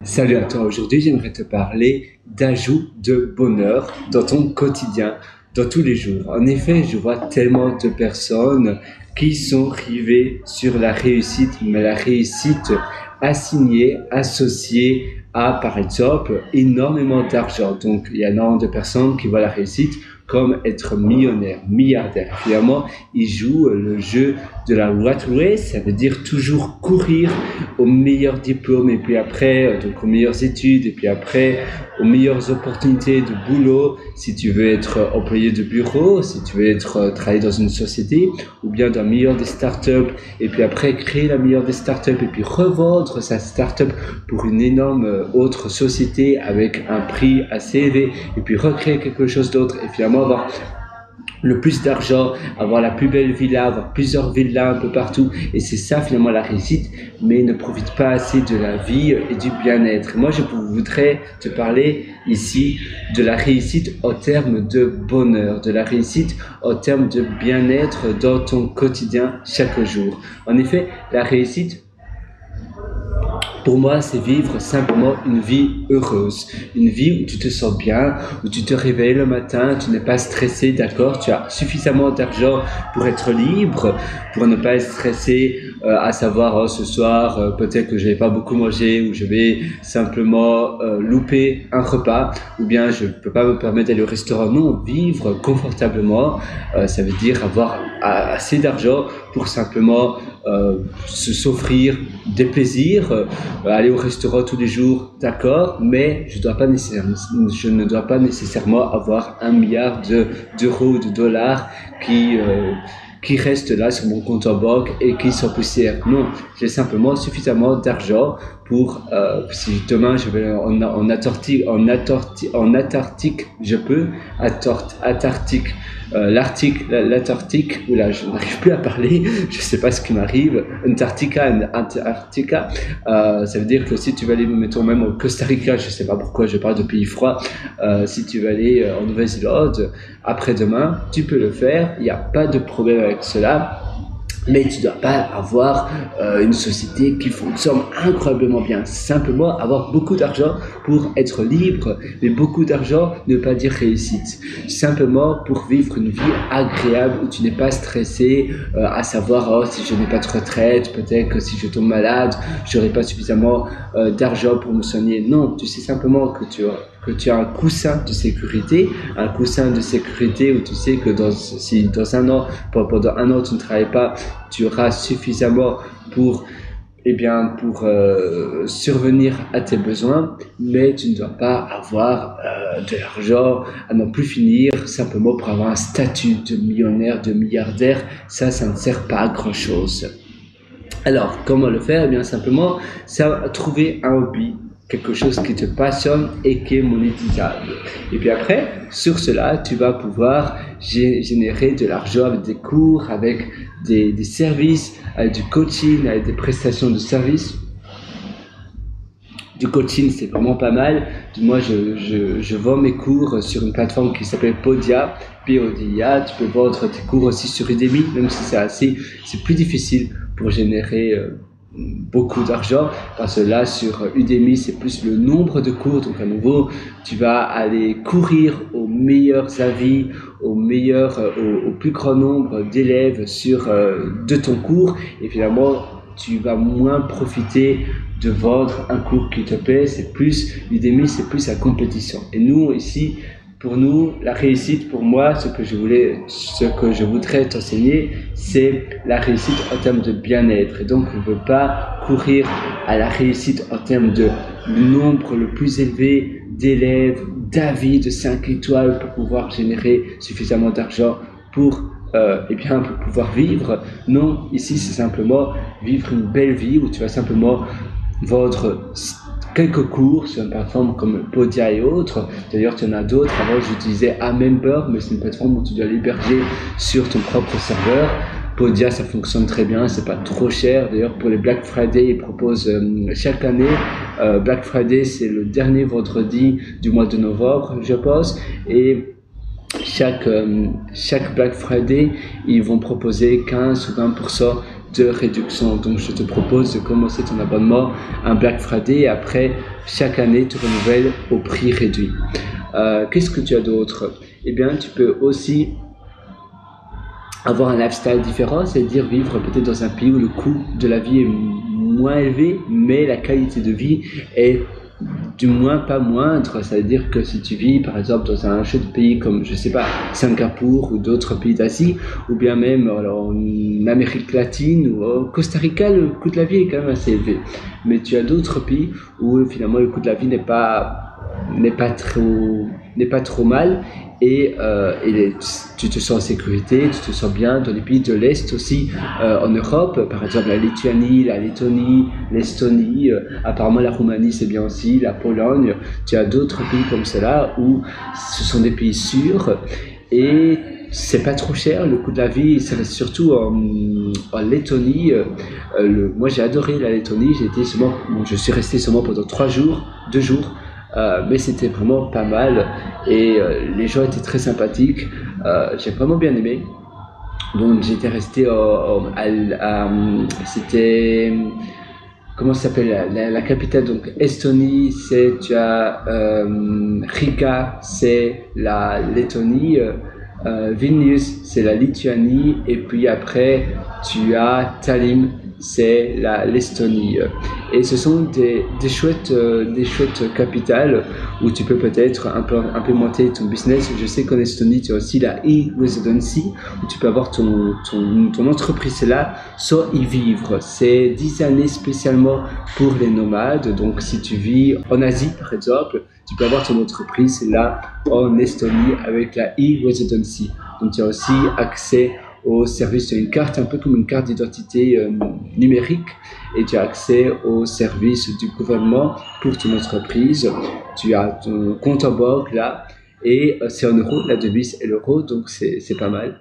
Salut à toi, aujourd'hui j'aimerais te parler d'ajout de bonheur dans ton quotidien, dans tous les jours. En effet, je vois tellement de personnes qui sont rivées sur la réussite, mais la réussite assignée, associée à, par exemple, énormément d'argent. Donc, il y a énormément de personnes qui voient la réussite comme être millionnaire, milliardaire. Finalement, ils jouent le jeu de la rat race, ça veut dire toujours courir aux meilleurs diplômes et puis après, donc aux meilleures études et puis après, aux meilleures opportunités de boulot. Si tu veux être employé de bureau, si tu veux être travailler dans une société ou bien dans la meilleure des startups et puis après créer la meilleure des startups et puis revendre sa startup pour une énorme autre société avec un prix assez élevé et puis recréer quelque chose d'autre et finalement avoir le plus d'argent, avoir la plus belle villa, avoir plusieurs villas un peu partout. Et c'est ça finalement la réussite, mais ne profite pas assez de la vie et du bien-être. Moi, je voudrais te parler ici de la réussite en termes de bonheur, de la réussite en termes de bien-être dans ton quotidien chaque jour. En effet, la réussite, pour moi, c'est vivre simplement une vie heureuse, une vie où tu te sens bien, où tu te réveilles le matin, tu n'es pas stressé, d'accord, tu as suffisamment d'argent pour être libre, pour ne pas être stressé à savoir ce soir peut-être que je vais pas beaucoup manger ou je vais simplement louper un repas ou bien je peux pas me permettre d'aller au restaurant. Non, vivre confortablement, ça veut dire avoir assez d'argent pour simplement se s'offrir des plaisirs, aller au restaurant tous les jours, d'accord, mais je ne dois pas nécessairement avoir 1 milliard d'euros ou de dollars qui restent là sur mon compte en banque et qui sont poussières. Non, j'ai simplement suffisamment d'argent pour, si demain je vais en Antarctique, je peux, Antarctique, l'Antarctique, oula, je n'arrive plus à parler, je sais pas ce qui m'arrive, Antarctica, ça veut dire que si tu vas aller, mettons même au Costa Rica, je sais pas pourquoi je parle de pays froids, si tu vas aller en Nouvelle-Zélande, après-demain, tu peux le faire, il n'y a pas de problème avec cela. Mais tu ne dois pas avoir une société qui fonctionne incroyablement bien. Simplement avoir beaucoup d'argent pour être libre, mais beaucoup d'argent ne veut pas dire réussite. Simplement pour vivre une vie agréable où tu n'es pas stressé à savoir oh, si je n'ai pas de retraite, peut-être que si je tombe malade, je n'aurai pas suffisamment d'argent pour me soigner. Non, tu sais simplement que tu as un coussin de sécurité où tu sais que si dans un an, pendant un an tu ne travailles pas, tu auras suffisamment pour survenir à tes besoins, mais tu ne dois pas avoir de l'argent à n'en plus finir simplement pour avoir un statut de millionnaire, de milliardaire. Ça ne sert pas à grand chose. Alors, comment le faire? Eh bien, simplement, ça, trouver un hobby, quelque chose qui te passionne et qui est monétisable. Et puis après, sur cela, tu vas pouvoir générer de l'argent avec des cours, avec des services, avec du coaching, avec des prestations de services. Du coaching, c'est vraiment pas mal. Moi, je vends mes cours sur une plateforme qui s'appelle Podia, Podia. Tu peux vendre tes cours aussi sur Udemy, même si c'est plus difficile pour générer beaucoup d'argent, parce que là, sur Udemy, c'est plus le nombre de cours. Donc, à nouveau, tu vas aller courir aux meilleurs avis, au plus grand nombre d'élèves de ton cours, et finalement, tu vas moins profiter de vendre un cours qui te plaît. C'est plus Udemy, c'est plus la compétition. Et nous ici, pour nous, la réussite, pour moi, ce que je voudrais t'enseigner, c'est la réussite en termes de bien-être. Et donc, on ne veut pas courir à la réussite en termes de nombre le plus élevé d'élèves, d'avis de 5 étoiles pour pouvoir générer suffisamment d'argent pour pouvoir vivre. Non, ici, c'est simplement vivre une belle vie où tu vas simplement vendre quelques cours sur une plateforme comme Podia et autres. D'ailleurs, tu en as d'autres. Avant, j'utilisais Amember, mais c'est une plateforme où tu dois l'héberger sur ton propre serveur. Podia, ça fonctionne très bien, c'est pas trop cher. D'ailleurs, pour les Black Friday, ils proposent chaque année. Black Friday, c'est le dernier vendredi du mois de novembre, je pense. Et chaque Black Friday, ils vont proposer 15 ou 20% de réduction. Donc je te propose de commencer ton abonnement un Black Friday et après chaque année tu renouvelles au prix réduit. Qu'est-ce que tu as d'autre? Eh bien tu peux aussi avoir un lifestyle différent, c'est-à-dire vivre peut-être dans un pays où le coût de la vie est moins élevé, mais la qualité de vie est du moins pas moindre. C'est-à-dire que si tu vis par exemple dans un chouette pays comme, je sais pas, Singapour ou d'autres pays d'Asie, ou bien même alors, en Amérique latine ou au Costa Rica, le coût de la vie est quand même assez élevé. Mais tu as d'autres pays où finalement le coût de la vie n'est pas trop mal et tu te sens en sécurité, tu te sens bien dans les pays de l'Est aussi, en Europe, par exemple la Lituanie, la Lettonie, l'Estonie, apparemment la Roumanie c'est bien aussi, la Pologne, tu as d'autres pays comme cela où ce sont des pays sûrs et c'est pas trop cher, le coût de la vie, c'est surtout en Lettonie. Moi j'ai adoré la Lettonie, je suis resté seulement pendant 2 jours, mais c'était vraiment pas mal et les gens étaient très sympathiques. J'ai vraiment bien aimé. Donc j'étais resté c'était comment ça s'appelle la capitale, donc Estonie, tu as Riga, c'est la Lettonie, Vilnius, c'est la Lituanie, et puis après tu as Tallinn, c'est l'Estonie. Et ce sont des chouettes capitales où tu peux peut-être implémenter ton business. Je sais qu'en Estonie, tu as aussi la e-residency, où tu peux avoir ton entreprise là, sans y vivre. C'est 10 années spécialement pour les nomades. Donc, si tu vis en Asie, par exemple, tu peux avoir ton entreprise là en Estonie avec la e-residency. Donc, tu as aussi accès au service d'une carte, un peu comme une carte d'identité numérique, et tu as accès au service du gouvernement pour ton entreprise. Tu as ton compte en banque là, et c'est en euros, la devise est l'euro, donc c'est pas mal.